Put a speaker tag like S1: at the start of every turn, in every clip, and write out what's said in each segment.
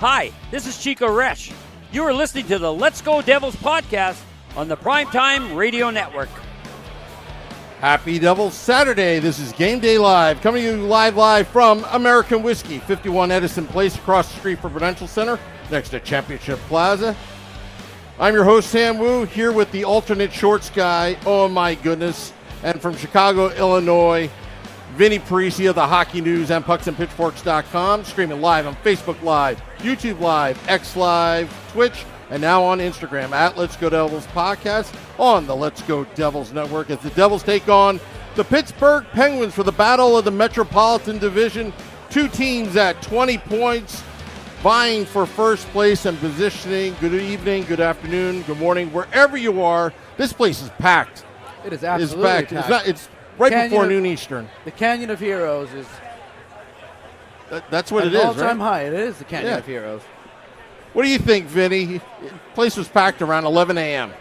S1: Hi, this is Chico Resch. You are listening to the Let's Go Devils podcast on the Primetime Radio Network.
S2: Happy Devils Saturday. This is Game Day Live, coming to you live from American Whiskey, 51 Edison Place, across the street from Prudential Center, next to Championship Plaza. I'm your host, Sam Wu, here with the alternate shorts guy, oh my goodness, and from Chicago, Illinois, Vinny Parisi of the Hockey News and PucksandPitchforks.com, streaming live on Facebook Live, YouTube Live, X Live, Twitch, and now on Instagram at Let's Go Devils Podcast on the Let's Go Devils Network as the Devils take on the Pittsburgh Penguins for the battle of the Metropolitan Division. Two teams at 20 points vying for first place and positioning. Good evening, good afternoon, good morning, wherever you are. This place is packed.
S3: It is absolutely packed.
S2: It's right before noon Eastern.
S3: The Canyon of Heroes is...
S2: That's what it is, right?
S3: All-time high. It is the Canyon of Heroes.
S2: What do you think, Vinny? The place was packed around 11 a.m.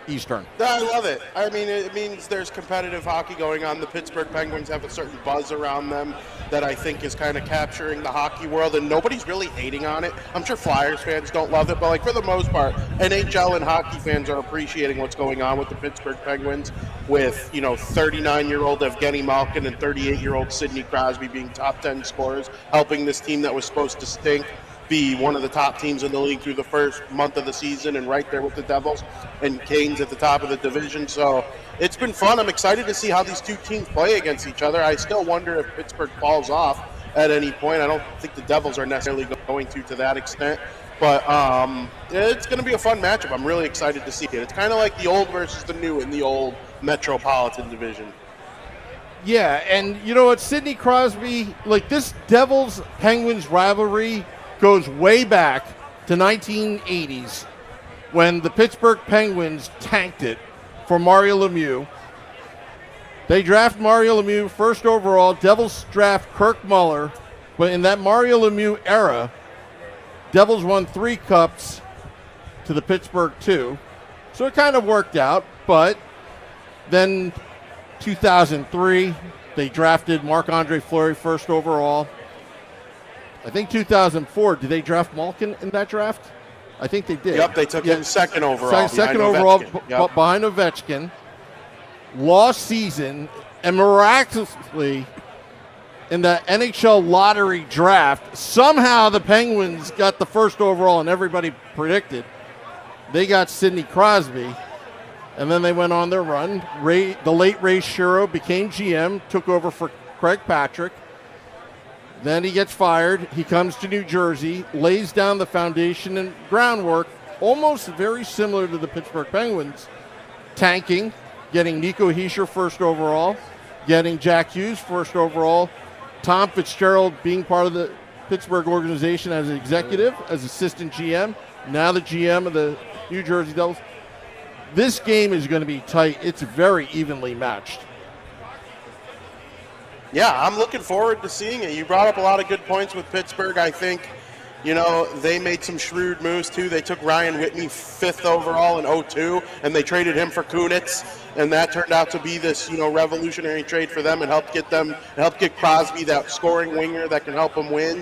S2: Eastern.
S4: I love it. I mean, it means there's competitive hockey going on. The Pittsburgh Penguins have a certain buzz around them that I think is kind of capturing the hockey world, and nobody's really hating on it. I'm sure Flyers fans don't love it, but like for the most part, NHL and hockey fans are appreciating what's going on with the Pittsburgh Penguins with, 39-year-old Evgeny Malkin and 38-year-old Sidney Crosby being top 10 scorers, helping this team that was supposed to stink be one of the top teams in the league through the first month of the season and right there with the Devils and Canes at the top of the division. So it's been fun. I'm excited to see how these two teams play against each other. I still wonder if Pittsburgh falls off at any point. I don't think the Devils are necessarily going to that extent. But it's going to be a fun matchup. I'm really excited to see it. It's kind of like the old versus the new in the old Metropolitan Division.
S2: Yeah, and you know what, Sidney Crosby, like this Devils-Penguins rivalry goes way back to 1980s when the Pittsburgh Penguins tanked it for Mario Lemieux. They draft Mario Lemieux first overall. Devils draft Kirk Muller. But in that Mario Lemieux era, Devils won 3 cups to the Pittsburgh 2. So it kind of worked out. But then 2003, they drafted Marc-Andre Fleury first overall. I think 2004, did they draft Malkin in that draft? I think they did.
S4: Yep, they took him second overall.
S2: Second overall behind Ovechkin. Lost season, and miraculously, in the NHL lottery draft, somehow the Penguins got the first overall, and everybody predicted. They got Sidney Crosby, and then they went on their run. The late Ray Shero became GM, took over for Craig Patrick. Then he gets fired. He comes to New Jersey, lays down the foundation and groundwork, almost very similar to the Pittsburgh Penguins, tanking, getting Nico Hischier first overall, getting Jack Hughes first overall, Tom Fitzgerald being part of the Pittsburgh organization as an executive, as assistant GM, now the GM of the New Jersey Devils. This game is going to be tight. It's very evenly matched.
S4: Yeah, I'm looking forward to seeing it. You brought up a lot of good points with Pittsburgh. I think, they made some shrewd moves, too. They took Ryan Whitney 5th overall in 2002, and they traded him for Kunitz, and that turned out to be this, revolutionary trade for them and helped get Crosby that scoring winger that can help them win.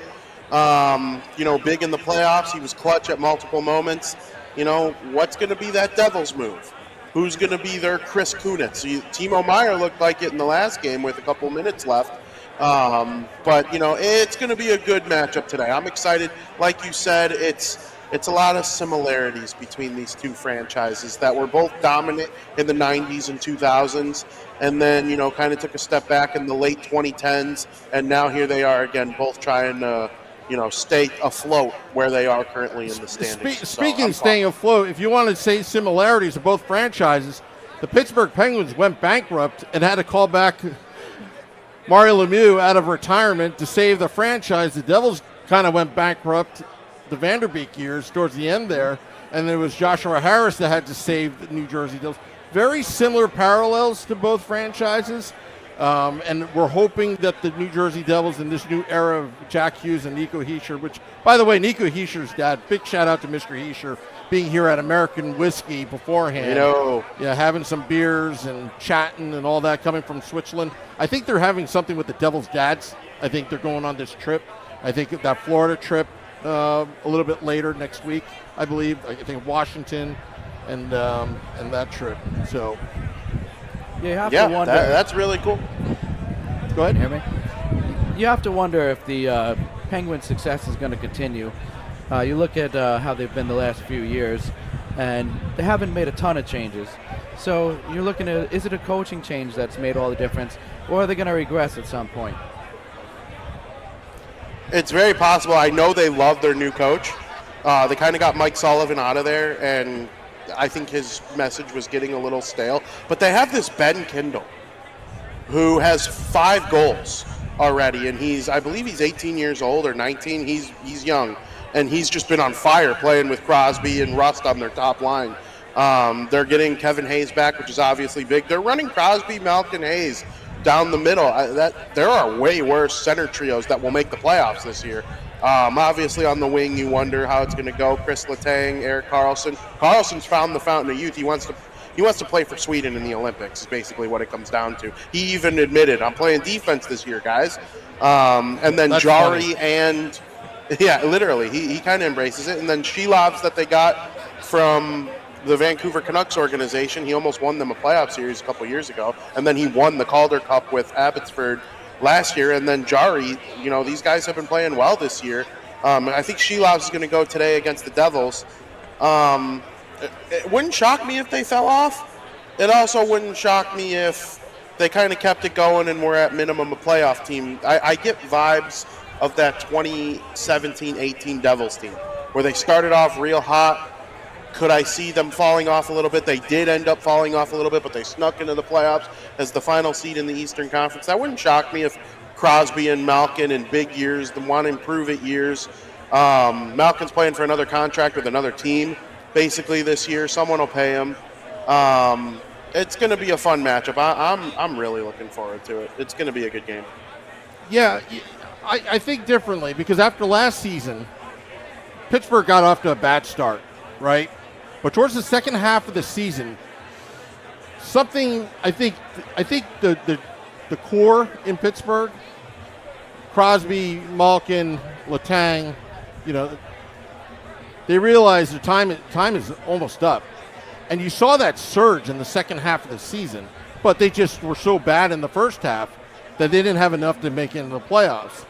S4: Big in the playoffs. He was clutch at multiple moments. What's going to be that Devils move? Who's going to be their Chris Kunitz? Timo Meier looked like it in the last game with a couple minutes left. But it's going to be a good matchup today. I'm excited. Like you said, it's a lot of similarities between these two franchises that were both dominant in the 90s and 2000s, and then, kind of took a step back in the late 2010s, and now here they are again, both trying to stay afloat where they are currently in the standings.
S2: Speaking of staying afloat, if you want to say similarities of both franchises, the Pittsburgh Penguins went bankrupt and had to call back Mario Lemieux out of retirement to save the franchise. The Devils kind of went bankrupt the Vanderbeek years towards the end there, and it was Joshua Harris that had to save the New Jersey Devils. Very similar parallels to both franchises. And we're hoping that the New Jersey Devils in this new era of Jack Hughes and Nico Hischier, which, by the way, Nico Hischier's dad, big shout out to Mr. Hischier, being here at American Whiskey beforehand. Yeah, having some beers and chatting and all that coming from Switzerland. I think they're having something with the Devils' dads. I think they're going on this trip. I think that Florida trip, a little bit later next week, I believe. I think Washington and that trip. So
S3: you have to wonder.
S4: That's really cool.
S2: Go ahead.
S3: Hear me? You have to wonder if the Penguins' success is going to continue. You look at how they've been the last few years, and they haven't made a ton of changes. So you're looking at, is it a coaching change that's made all the difference, or are they going to regress at some point?
S4: It's very possible. I know they love their new coach. They kind of got Mike Sullivan out of there, and I think his message was getting a little stale. But they have this Ben Kindle, who has 5 goals already, and I believe he's 18 years old or 19. He's young, and he's just been on fire playing with Crosby and Rust on their top line. They're getting Kevin Hayes back, which is obviously big. They're running Crosby, Malkin, Hayes down the middle. There are way worse center trios that will make the playoffs this year. Obviously, on the wing, you wonder how it's going to go. Chris Letang, Erik Karlsson. Karlsson's found the fountain of youth. He wants to play for Sweden in the Olympics, is basically what it comes down to. He even admitted, I'm playing defense this year, guys. And then
S2: That's
S4: Jari
S2: funny.
S4: and, yeah, literally, he kind of embraces it. And then Shelovs that they got from the Vancouver Canucks organization. He almost won them a playoff series a couple years ago. And then he won the Calder Cup with Abbotsford last year. And then Jari, these guys have been playing well this year. I think Shelovs is going to go today against the Devils. It wouldn't shock me if they fell off. It also wouldn't shock me if they kind of kept it going and were at minimum a playoff team. I get vibes of that 2017-18 Devils team where they started off real hot. Could I see them falling off a little bit? They did end up falling off a little bit, but they snuck into the playoffs as the final seed in the Eastern Conference. That wouldn't shock me if Crosby and Malkin in big years, the want to improve it years. Malkin's playing for another contract with another team basically this year. Someone will pay him. It's going to be a fun matchup. I'm really looking forward to it. It's going to be a good game.
S2: Yeah, I think differently because after last season, Pittsburgh got off to a bad start, right? But towards the second half of the season, something I think the core in Pittsburgh, Crosby, Malkin, Letang, they realized the time is almost up. And you saw that surge in the second half of the season, but they just were so bad in the first half that they didn't have enough to make it into the playoffs.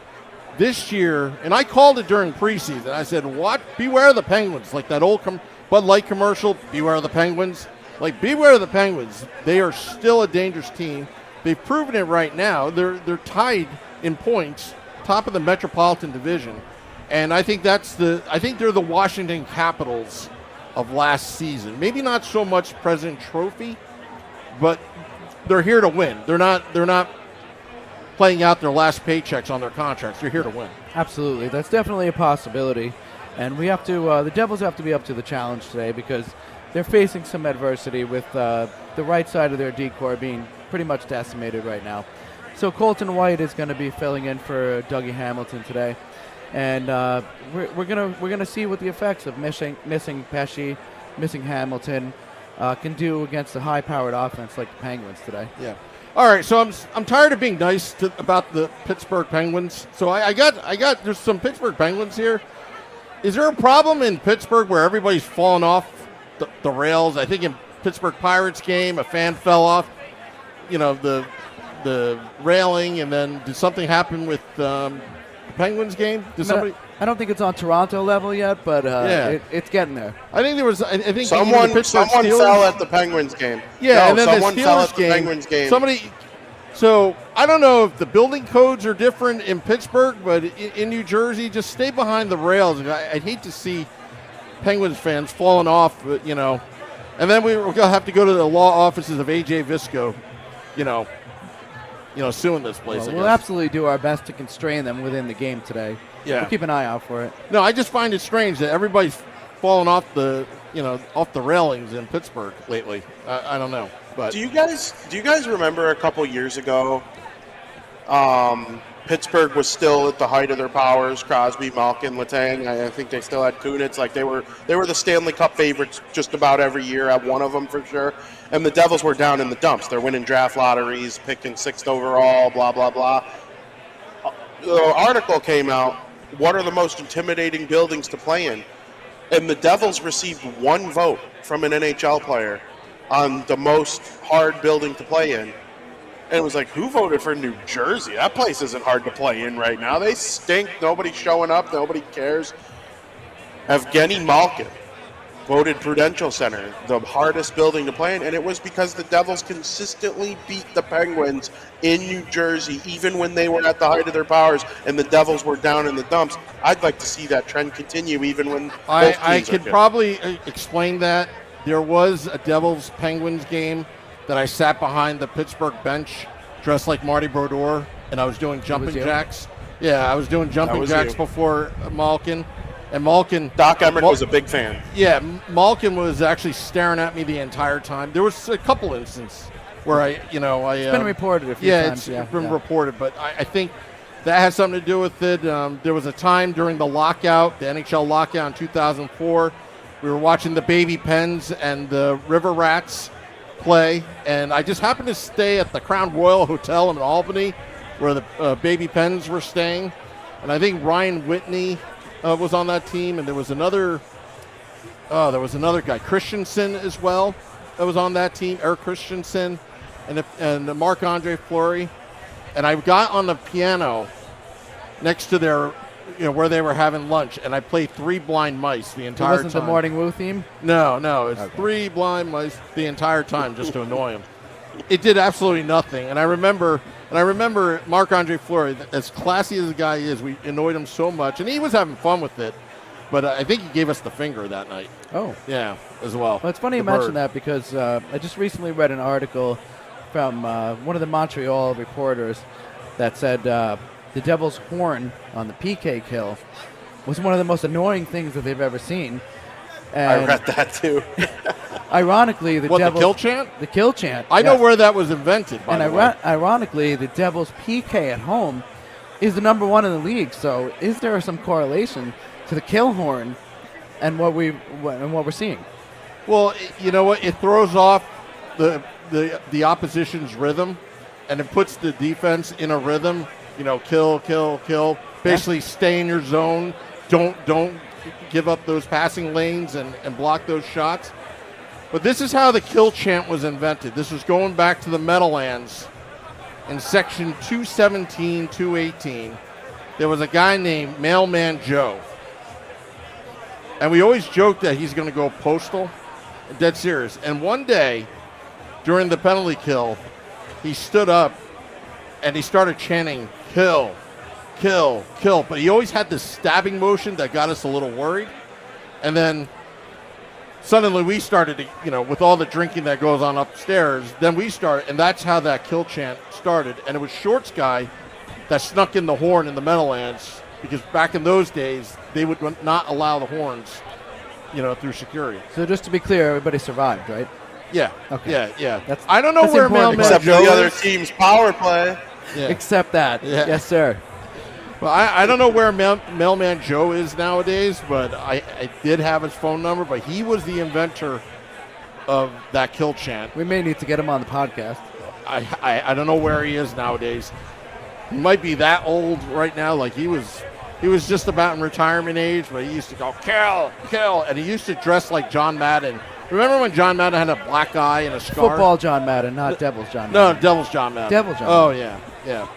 S2: This year, and I called it during preseason, I said, what? Beware of the Penguins. Like that old Bud Light commercial, beware of the Penguins. Like, beware of the Penguins. They are still a dangerous team. They've proven it right now. They're tied in points, top of the Metropolitan Division. And I think they're the Washington Capitals of last season. Maybe not so much President Trophy, but they're here to win. They're not playing out their last paychecks on their contracts. They're here to win.
S3: Absolutely. That's definitely a possibility. And we have to the Devils have to be up to the challenge today because they're facing some adversity with the right side of their decor being pretty much decimated right now. So Colton White is going to be filling in for Dougie Hamilton today. And we're gonna see what the effects of missing Pesce, missing Hamilton can do against a high-powered offense like the Penguins today.
S2: Yeah. All right. So I'm tired of being nice about the Pittsburgh Penguins. So I got there's some Pittsburgh Penguins here. Is there a problem in Pittsburgh where everybody's falling off the rails? I think in Pittsburgh Pirates game, a fan fell off, the railing, and then did something happen with the Penguins game?
S3: I don't think it's on Toronto level yet, but it's getting there.
S2: I think there was. I think
S4: someone
S2: Steelers
S4: fell at the Penguins game.
S2: Yeah,
S4: no,
S2: and then
S4: someone
S2: the
S4: fell
S2: Steelers
S4: at the Penguins game.
S2: Somebody. So I don't know if the building codes are different in Pittsburgh, but in New Jersey, just stay behind the rails. I'd hate to see Penguins fans falling off, and then we're gonna have to go to the law offices of AJ Visco, suing this place.
S3: We'll absolutely do our best to constrain them within the game today.
S2: Yeah.
S3: We'll keep an eye out for it.
S2: No, I just find it strange that everybody's falling off the railings in Pittsburgh lately. I don't know, but
S4: do you guys remember a couple years ago? Pittsburgh was still at the height of their powers. Crosby, Malkin, Letang. I think they still had Kunitz. Like they were the Stanley Cup favorites just about every year. At one of them for sure. And the Devils were down in the dumps. They're winning draft lotteries, picking 6th overall. Blah blah blah. The article came out what are the most intimidating buildings to play in? And the Devils received 1 vote from an NHL player on the most hard building to play in. And it was like, who voted for New Jersey? That place isn't hard to play in right now. They stink. Nobody's showing up. Nobody cares. Evgeny Malkin voted Prudential Center the hardest building to play in, and it was because the Devils consistently beat the Penguins in New Jersey, even when they were at the height of their powers and the Devils were down in the dumps. I'd like to see that trend continue, even when both
S2: I
S4: teams are
S2: could
S4: good.
S2: probably explain that. There was a Devils-Penguins game that I sat behind the Pittsburgh bench dressed like Marty Brodeur, and I was doing jumping
S3: you?
S2: jacks. Yeah, I was doing jumping
S4: was
S2: jacks
S4: you.
S2: before Malkin. And Malkin...
S4: Doc Emmert was a big fan.
S2: Yeah, Malkin was actually staring at me the entire time. There was a couple instances where it's
S3: been reported a few times.
S2: It's been reported, but I think that has something to do with it. There was a time during the lockout, the NHL lockout in 2004, we were watching the Baby Pens and the River Rats play, and I just happened to stay at the Crown Royal Hotel in Albany where the Baby Pens were staying, and I think Ryan Whitney was on that team, and there was another guy, Christensen as well, that was on that team, Eric Christensen, and Marc-Andre Fleury, and I got on the piano next to their, where they were having lunch, and I played Three Blind Mice the entire
S3: It wasn't
S2: time.
S3: the Morning Woo theme?
S2: No, it's Three Blind Mice the entire time just to annoy him. It did absolutely nothing, and I remember Marc-Andre Fleury, as classy as the guy is, we annoyed him so much, and he was having fun with it, but I think he gave us the finger that night.
S3: Oh.
S2: Yeah, as well.
S3: Well, it's funny you
S2: The
S3: mention
S2: bird.
S3: that because I just recently read an article from one of the Montreal reporters that said the Devil's horn on the PK kill was one of the most annoying things that they've ever seen. And
S4: I read that too.
S3: ironically, the
S2: the kill chant?
S3: The kill chant.
S2: I know
S3: yes.
S2: where that was invented, by
S3: And
S2: the way.
S3: ironically, the Devils' PK at home is the number 1 in the league. So, is there some correlation to the kill horn and what we're seeing?
S2: Well, you know what? It throws off the opposition's rhythm, and it puts the defense in a rhythm. Kill, kill, kill. Basically, stay in your zone. Don't give up those passing lanes and block those shots. But this is how the kill chant was invented. This was going back to the Meadowlands in section 217, 218. There was a guy named Mailman Joe. And we always joked that he's going to go postal. Dead serious. And one day, during the penalty kill, he stood up and he started chanting, kill, kill, kill. But he always had this stabbing motion that got us a little worried. And then suddenly we started to, with all the drinking that goes on upstairs, then we started, and that's how that kill chant started. And it was Shorts guy that snuck in the horn in the Meadowlands, because back in those days, they would not allow the horns, through security.
S3: So just to be clear, everybody survived, right?
S2: Yeah.
S3: Okay.
S2: Yeah.
S3: That's-
S2: I don't know
S3: that's
S2: where
S3: important.
S2: Mailman
S4: Except for
S2: Joe
S4: the other
S2: is.
S4: team's power play.
S2: Yeah.
S3: Except that.
S2: Yeah.
S3: Yes, sir.
S2: Well, I don't know where Mailman Joe is nowadays, but I did have his phone number, but he was the inventor of that kill chant.
S3: We may need to get him on the podcast.
S2: I don't know where he is nowadays. He might be that old right now, like he was just about in retirement age, but he used to go, kill, kill, and he used to dress like John Madden. Remember when John Madden had a black eye and a scar?
S3: Football John Madden, not Devils John
S2: No,
S3: Madden.
S2: Devil's John Madden.
S3: Devil's John
S2: Oh, yeah.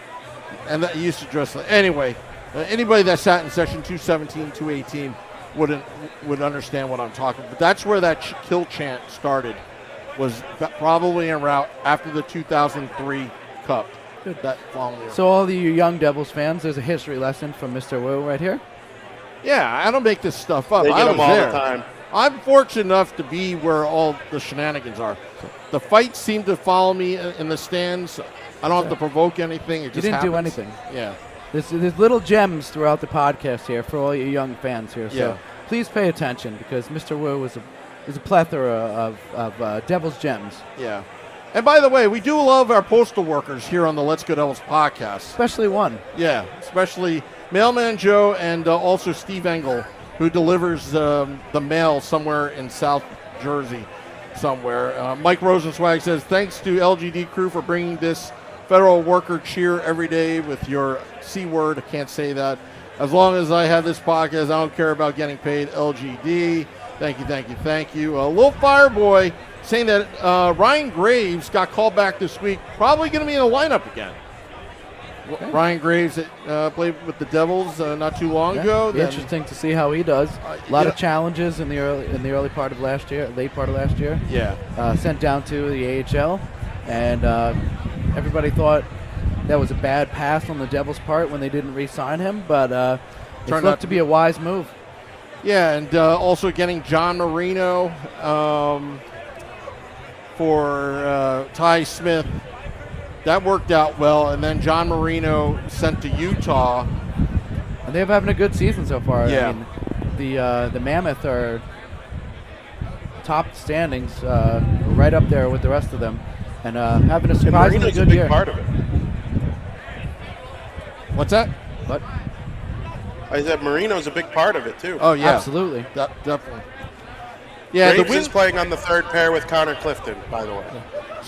S2: And he used to dress like... Anyway, anybody that sat in section 217, 218 would understand what I'm talking about. But that's where that kill chant started, was probably en route after the 2003 Cup. That following year.
S3: So all the young Devils fans, there's a history lesson from Mr. Wu right here.
S2: Yeah, I don't make this stuff up.
S4: They
S2: I
S4: get
S2: was
S4: them all
S2: there.
S4: the time.
S2: I'm fortunate enough to be where all the shenanigans are. The fights seem to follow me in the stands. I don't have to provoke anything. It
S3: You
S2: just
S3: didn't do
S2: happens.
S3: anything.
S2: Yeah.
S3: There's little gems throughout the podcast here for all you young fans here. So
S2: Yeah.
S3: please pay attention because Mr. Wu is a plethora of Devils gems,
S2: Yeah. And by the way, we do love our postal workers here on the Let's Go Devils podcast.
S3: especially one.
S2: Yeah, especially Mailman Joe and also Steve Engel, who delivers the mail somewhere in South Jersey somewhere. Mike Rosenzweig says, thanks to LGD crew for bringing this federal worker cheer every day with your C word. I can't say that. As long as I have this podcast, I don't care about getting paid. LGD. Thank you, thank you, thank you. Little Fireboy saying that Ryan Graves got called back this week. Probably going to be in the lineup again.
S3: Okay.
S2: Ryan Graves played with the Devils not too long ago.
S3: Be interesting to see how he does. A lot of challenges in the early part of last year, late part of last year.
S2: Yeah.
S3: Sent down to the AHL, and everybody thought that was a bad pass on the Devils' part when they didn't re-sign him, but it looked to be a wise move.
S2: Yeah, and also getting John Marino for Ty Smith. That worked out well, and then John Marino sent to Utah.
S3: And they're having a good season so far.
S2: Yeah.
S3: I mean, the Mammoth are top standings, right up there with the rest of them, and having a surprisingly good year.
S4: Marino's a big part of it.
S2: What's that?
S3: But
S4: I said Marino's a big part of it, too.
S2: Oh, yeah.
S3: absolutely.
S2: Definitely. Yeah,
S4: Graves
S2: the
S4: is
S2: Winds,
S4: playing on the third pair with Connor Clifton, by the way.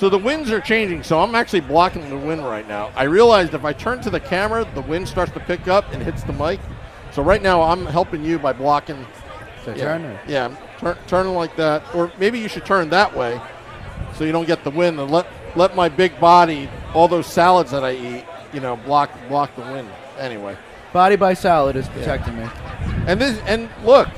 S2: so the winds are changing, so I'm actually blocking the wind right now. I realized if I turn to the camera, the wind starts to pick up and hits the mic. So right now I'm helping you by blocking.
S3: So turn.
S2: Yeah, turning like that. Or maybe you should turn that way so you don't get the wind, and let my big body, all those salads that I eat, block the wind. Anyway.
S3: Body by salad is protecting me.
S2: And look,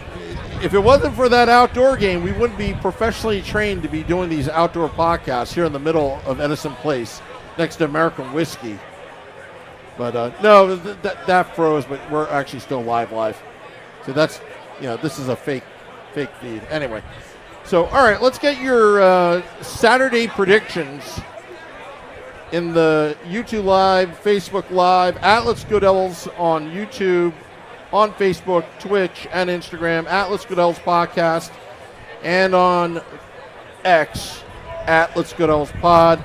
S2: if it wasn't for that outdoor game, we wouldn't be professionally trained to be doing these outdoor podcasts here in the middle of Edison Place next to American Whiskey. But no, that froze, but we're actually still live. So that's, this is a fake feed. Anyway, so all right, let's get your Saturday predictions in the YouTube Live, Facebook Live, at Let's Go Devils on YouTube, on Facebook, Twitch, and Instagram, at Let's Go Devils Podcast, and on X, at Let's Go Devils Pod.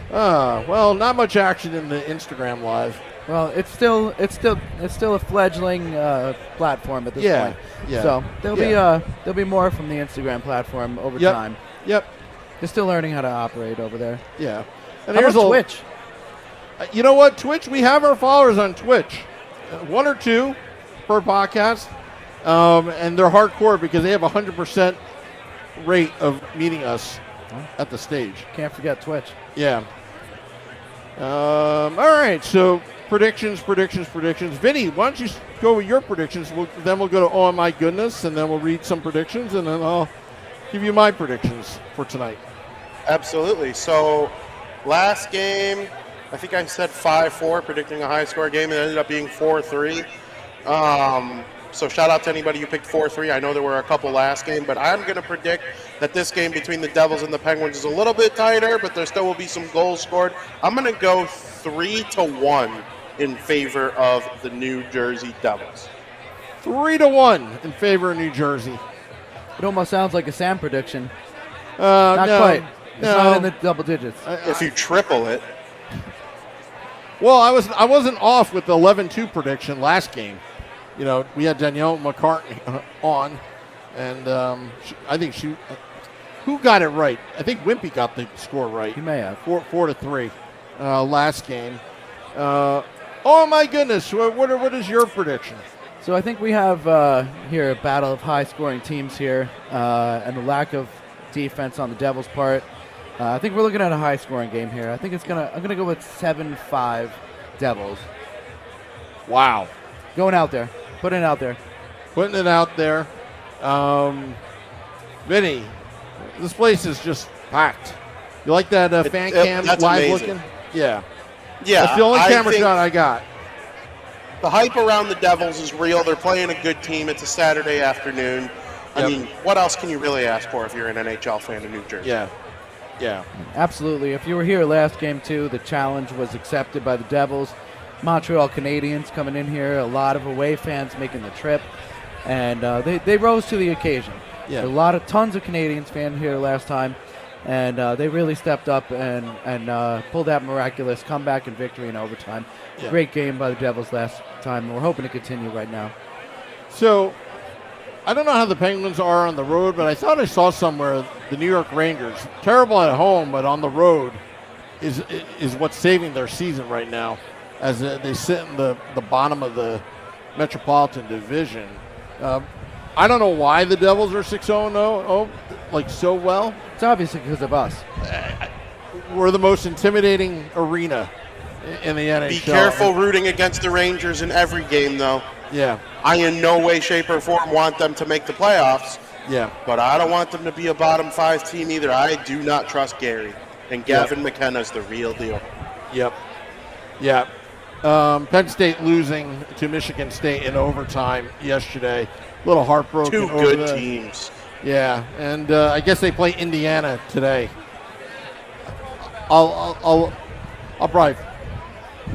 S2: Well, not much action in the Instagram Live.
S3: Well, it's still a fledgling platform at this point.
S2: Yeah.
S3: So there'll be more from the Instagram platform over time.
S2: Yep.
S3: They're still learning how to operate over there.
S2: Yeah. And
S3: How
S2: here's
S3: about Twitch?
S2: You know what? Twitch, we have our followers on Twitch. 1 or 2 per podcast. And they're hardcore because they have 100% rate of meeting us at the stage.
S3: Can't forget Twitch.
S2: Yeah. All right. So predictions. Vinny, why don't you go with your predictions? Then we'll go to Oh My Goodness, and then we'll read some predictions, and then I'll give you my predictions for tonight.
S4: Absolutely. So last game, I think I said 5-4, predicting a high-score game. It ended up being 4-3. So shout out to anybody who picked 4-3. I know there were a couple last game, but I'm going to predict that this game between the Devils and the Penguins is a little bit tighter, but there still will be some goals scored. I'm going to go 3-1 in favor of the New Jersey Devils.
S2: 3-1 in favor of New Jersey.
S3: It almost sounds like a Sam prediction.
S2: Not
S3: quite. It's not in the double digits.
S4: If you triple it.
S2: Well, I wasn't off with the 11-2 prediction last game. We had Danielle McCartney on, and I think who got it right? I think Wimpy got the score right.
S3: He may have.
S2: 4-3 last game. Oh my goodness! What is your prediction?
S3: So I think we have here a battle of high-scoring teams here, and the lack of defense on the Devils' part. I think we're looking at a high-scoring game here. I think I'm gonna go with 7-5 Devils.
S2: Wow.
S3: Going out there, putting it out there.
S2: Putting it out there. Vinny, this place is just packed. You like that fan cam
S4: that's
S2: live
S4: amazing.
S2: looking? Yeah.
S4: Yeah.
S2: That's the only
S4: I
S2: camera
S4: think
S2: shot I got.
S4: The hype around the Devils is real. They're playing a good team. It's a Saturday afternoon. I mean, what else can you really ask for if you're an NHL fan in New Jersey?
S2: Yeah.
S3: Absolutely. If you were here last game, too, the challenge was accepted by the Devils. Montreal Canadiens coming in here, a lot of away fans making the trip, and they rose to the occasion.
S2: Yeah.
S3: There were tons of Canadiens fans here last time, and they really stepped up and pulled that miraculous comeback and victory in overtime.
S2: Yeah.
S3: Great game by the Devils last time, and we're hoping to continue right now.
S2: So, I don't know how the Penguins are on the road, but I thought I saw somewhere the New York Rangers, terrible at home, but on the road is what's saving their season right now. as they sit in the bottom of the Metropolitan Division. I don't know why the Devils are 6-0, like so well.
S3: It's obviously because of us.
S2: We're the most intimidating arena in the NHL.
S4: Be careful rooting against the Rangers in every game, though.
S2: Yeah.
S4: I in no way, shape, or form want them to make the playoffs.
S2: Yeah.
S4: But I don't want them to be a bottom 5 team either. I do not trust Gary. And Gavin McKenna's the real deal.
S2: Yep. Yeah. Penn State losing to Michigan State in overtime yesterday. A little heartbroken.
S4: 2
S2: over
S4: good
S2: the-
S4: teams.
S2: Yeah, and I guess they play Indiana today. I'll probably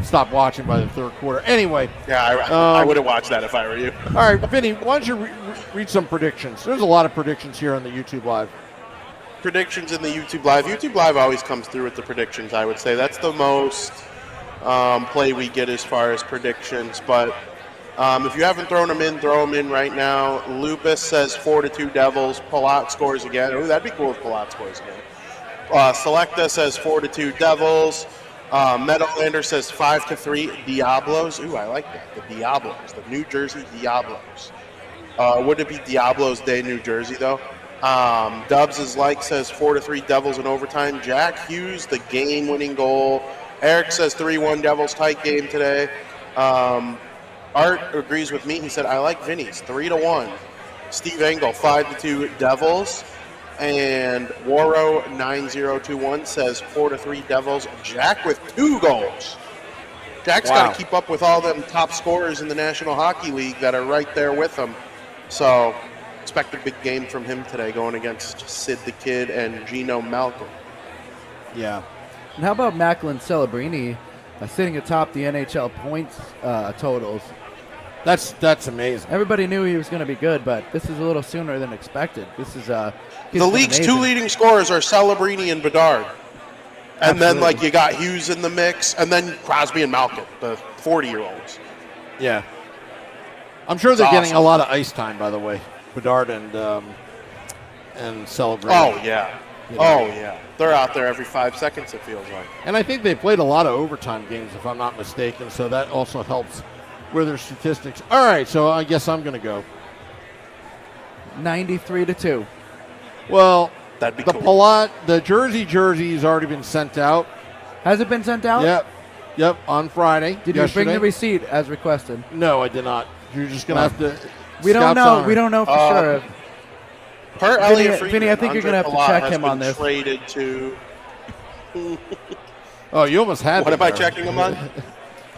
S2: stop watching by the third quarter. Anyway,
S4: Yeah, I would have watched that if I were you.
S2: all right, Vinny, why don't you read some predictions? There's a lot of predictions here on the YouTube Live.
S4: Predictions in the YouTube Live. YouTube Live always comes through with the predictions, I would say. That's the most play we get as far as predictions. But if you haven't throw them in right now. Lupus says 4-2 Devils. Palat scores again. Ooh, that'd be cool if Palat scores again. Selecta says 4-2 Devils. Meadowlander says 5-3 Diablos. Ooh, I like that. The Diablos, the New Jersey Diablos. Would it be Diablos Day, New Jersey, though? Dubs is like says 4-3 Devils in overtime. Jack Hughes, the game-winning goal. Eric says 3-1 Devils, tight game today. Art agrees with me. He said, I like Vinny's 3-1. Steve Engel, 5-2 Devils. And Waro 9021 says 4-3 Devils. Jack with 2 goals. Jack's got to keep up with all them top scorers in the National Hockey League that are right there with him. So expect a big game from him today going against Sid the Kid and Gino Malcolm.
S2: Yeah.
S3: And how about Macklin Celebrini sitting atop the NHL points totals?
S2: That's amazing.
S3: Everybody knew he was going to be good, but this is a little sooner than expected. This is
S4: The league's 2 leading scorers are Celebrini and Bedard. And then, you got Hughes in the mix, and then Crosby and Malkin, the 40-year-olds.
S2: Yeah. I'm sure they're getting a lot of ice time, by the way. Bedard and Celebrini.
S4: Oh, yeah. Oh, yeah. They're out there every 5 seconds, it feels like.
S2: And I think they played a lot of overtime games, if I'm not mistaken, so that also helps with their statistics. All right, so I guess I'm going to go.
S3: 93-2.
S2: Well,
S4: That'd be
S2: the
S4: cool.
S2: Palat, the jersey has already been sent out.
S3: Has it been sent out?
S2: Yep, on Friday.
S3: Did you bring the receipt as requested?
S2: No, I did not. You're just going to have to.
S3: We don't
S2: Scout's
S3: know.
S2: honor.
S3: We don't know for sure.
S4: Per
S3: Vinny,
S4: Elliot Friedman,
S3: Vinny, I think you're
S4: Andre
S3: gonna have to
S4: Palat
S3: check
S4: has
S3: him on
S4: been
S3: this.
S4: Traded to.
S2: Oh, you almost had
S4: What
S2: me
S4: am I
S2: there.
S4: checking him on?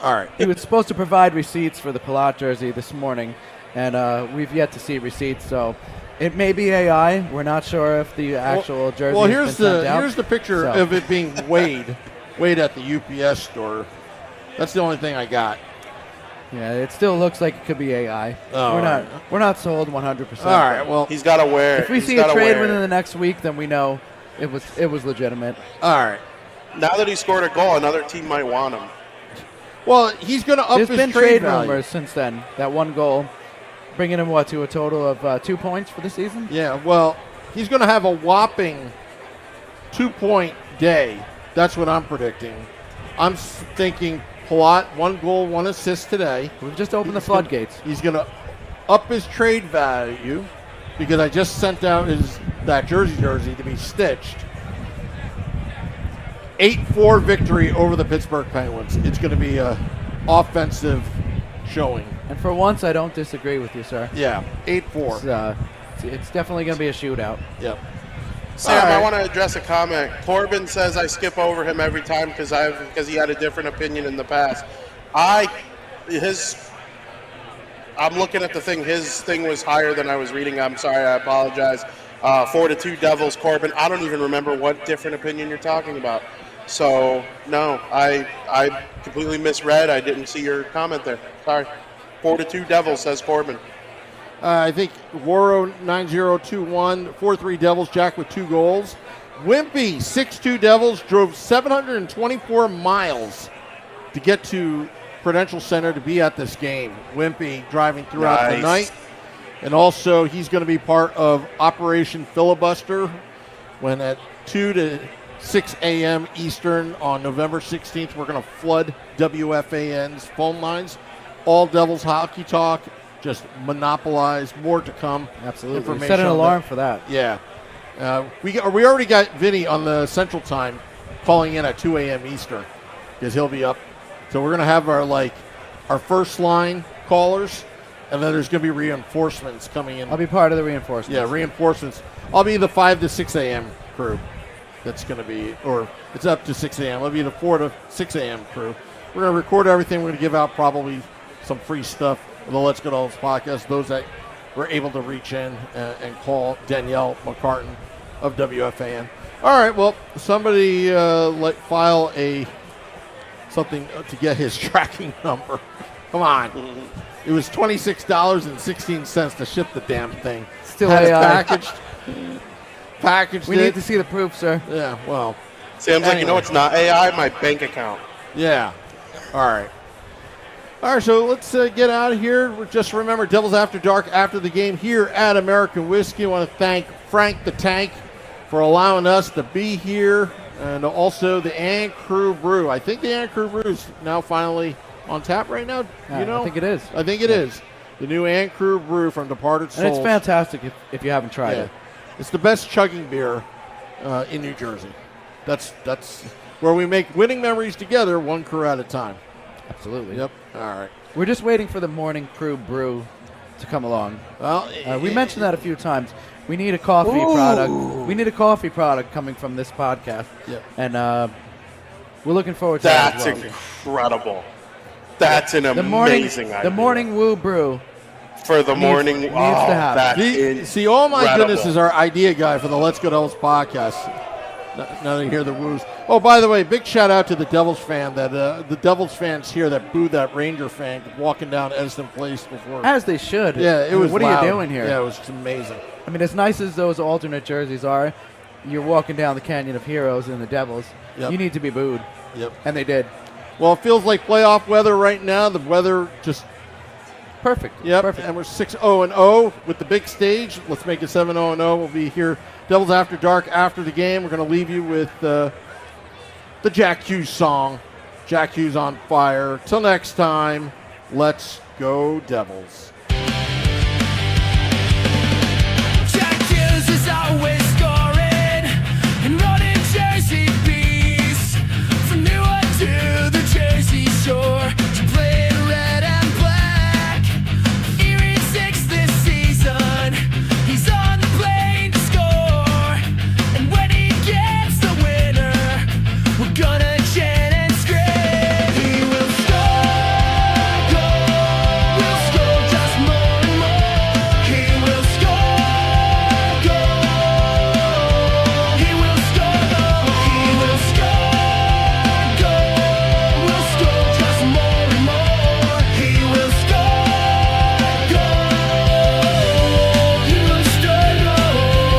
S2: All right.
S3: He was supposed to provide receipts for the Palat jersey this morning, and we've yet to see receipts. So it may be AI. We're not sure if the actual jersey.
S2: Well,
S3: has been sent out.
S2: here's the picture
S3: So-
S2: of it being weighed at the UPS store. That's the only thing I got.
S3: Yeah, it still looks like it could be AI.
S2: Oh,
S3: We're not sold 100%.
S2: All right. Well,
S4: He's got to wear.
S3: If we see a trade within the next week, then we know it was legitimate.
S2: all right.
S4: Now that he scored a goal, another team might want him.
S2: Well, he's going to up
S3: There's
S2: his
S3: been
S2: trade
S3: trade
S2: value.
S3: rumors since then. That one goal, bringing him to a total of 2 points for the season.
S2: Yeah. Well, he's going to have a whopping 2-point day. That's what I'm predicting. I'm thinking Palat, 1 goal, 1 assist today.
S3: We've just opened the floodgates.
S2: He's going to up his trade value because I just sent out that jersey to be stitched. 8-4 victory over the Pittsburgh Penguins. It's going to be a offensive showing.
S3: And for once, I don't disagree with you, sir.
S2: Yeah, 8-4.
S3: It's definitely going to be a shootout.
S2: Yep.
S4: Sam,
S2: All right.
S4: I want to address a comment. Corbin says I skip over him every time because he had a different opinion in the past. I'm looking at the thing. His thing was higher than I was reading. I'm sorry. I apologize. 4-2 Devils, Corbin. I don't even remember what different opinion you're talking about. So no, I completely misread. I didn't see your comment there. Sorry. 4-2 Devils, says Corbin.
S2: I think Waro 9021, 4-3 Devils, Jack with 2 goals. Wimpy, 6-2 Devils, drove 724 miles to get to Prudential Center to be at this game. Wimpy driving throughout the night. And also, he's going to be part of Operation Filibuster when at 2 to 6 a.m. Eastern on November 16th. We're going to flood WFAN's phone lines. All Devils hockey talk, just monopolize. More to come.
S3: Absolutely.
S2: Information
S3: Set an
S2: on
S3: alarm for that.
S2: Yeah. We already got Vinny on the Central Time calling in at 2 a.m. Eastern because he'll be up. So we're going to have our first line callers, and then there's going to be reinforcements coming in.
S3: I'll be part of the reinforcements.
S2: Yeah, reinforcements. I'll be the 5 to 6 a.m. crew. That's going to be, or it's up to 6 a.m. I'll be the 4 to 6 a.m. crew. We're going to record everything. We're going to give out probably some free stuff for the Let's Go Devils podcast. Those that were able to reach in and call Danielle McCartan of WFAN. All right, well, somebody file something to get his tracking number. Come on. It was $26.16 to ship the damn thing.
S3: Still
S2: Had it
S3: AI.
S2: packaged
S3: We
S2: it.
S3: need to see the proof, sir.
S2: Yeah, well.
S4: Sam's like, you know, it's not AI, my bank account.
S2: Yeah. All right. All right, so let's get out of here. Just remember, Devils After Dark after the game here at American Whiskey. I want to thank Frank the Tank for allowing us to be here, and also the Ann Crew Brew. I think the Ann Crew Brew is now finally on tap right now. You know?
S3: I think it is.
S2: I think it is. The new Ann Crew Brew from Departed Souls.
S3: And it's fantastic if you haven't tried it.
S2: It's the best chugging beer in New Jersey. That's where we make winning memories together, one crew at a time.
S3: Absolutely.
S2: Yep. All right.
S3: We're just waiting for the Morning Crew Brew to come along.
S2: Well,
S3: We mentioned that a few times. We need a coffee product. We need a coffee product coming from this podcast.
S2: Yep.
S3: And we're looking forward to that
S4: That's
S3: as well.
S4: incredible. That's an amazing idea.
S3: The Morning Woo Brew.
S4: For the morning.
S3: needs to happen.
S4: That's
S2: See, oh my
S4: incredible.
S2: goodness, is our idea guy for the Let's Go Devils podcast. Now they hear the woos. Oh, by the way, big shout out to the Devils fan the Devils fans here that booed that Ranger fan walking down Edison Place before.
S3: As they should.
S2: Yeah, it was.
S3: What
S2: loud.
S3: are you doing here?
S2: Yeah, it was amazing.
S3: I mean, as nice as those alternate jerseys are, you're walking down the Canyon of Heroes in the Devils.
S2: Yep.
S3: You need to be booed.
S2: Yep.
S3: And they did.
S2: Well, it feels like playoff weather right now. The weather just.
S3: Perfect.
S2: Yep.
S3: Perfect.
S2: And we're 6-0-0 with the big stage. Let's make it 7-0-0. We'll be here, Devils After Dark, after the game. We're going to leave you with the Jack Hughes song, Jack Hughes on Fire. Till next time, let's go Devils.
S5: Jack Hughes is always scoring and running Jersey beast from Newark to the Jersey Shore to play in red and black. Erie 6 this season, he's on the plane to score, and when he gets the winner, we're gonna chant and scream. He will score goals, will score just more and more. He will score goals, he will score goals, he will score goals, will score just more and more. He will score goals, he will score goals.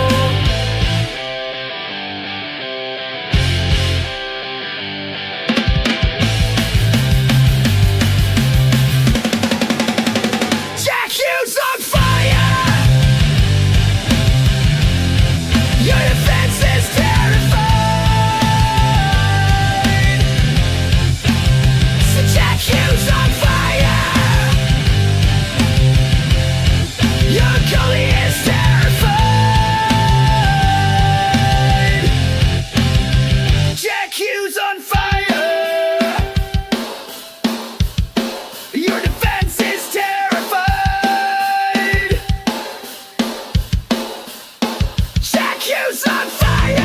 S5: Jack Hughes on fire! Your defense is terrified. So Jack Hughes on fire! Your goalie is terrified. Jack Hughes on fire! Your defense is terrified. Jack Hughes on fire.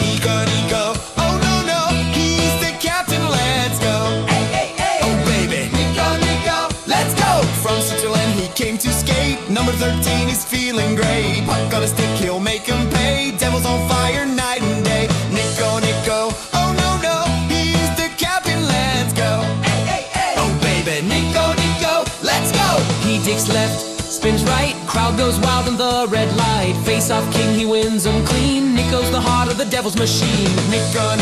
S5: Eagle, oh no, no, he's the captain Dick's left, spins right, crowd goes wild in the red light. Face off king, he wins 'em clean. Nico's the heart of the devil's machine. Nico,